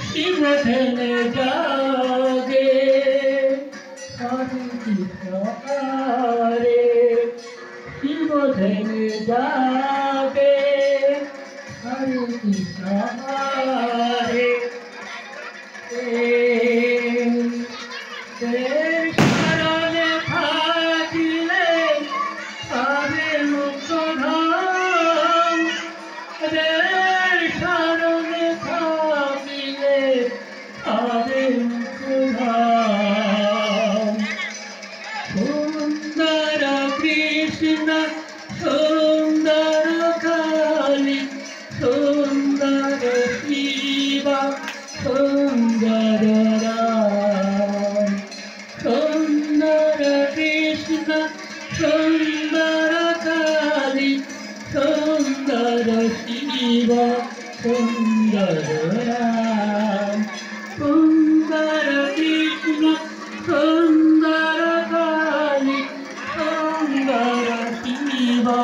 শিব ধ্যানে জাগে হরে কৃষ্ণ হরে শিব ধ্যানে জাগে হরে কৃষ্ণ হরে শরণে থাকিলে পাবে মুক্ত ধাম শরণে থাকিলে পাবে মুক্ত ধাম সুন্দর কৃষ্ণ সুন্দর কালী সুন্দর শিবা সুন্দর রাম সুন্দর কৃষ্ণ সুন্দর কালী সুন্দর শিবা সুন্দর রাম সুন্দর কৃষ্ণ সুন্দর কালী সুন্দর শিবা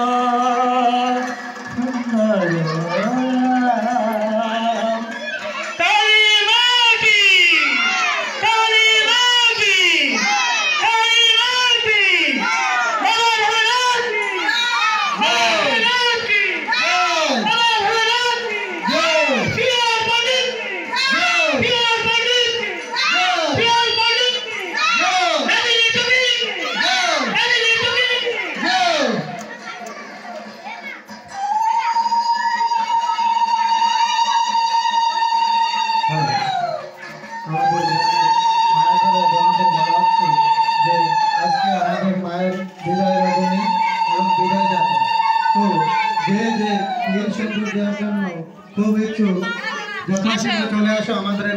সুন্দর খুব ইচ্ছুক যথাশীঘ্র চলে আসো আমাদের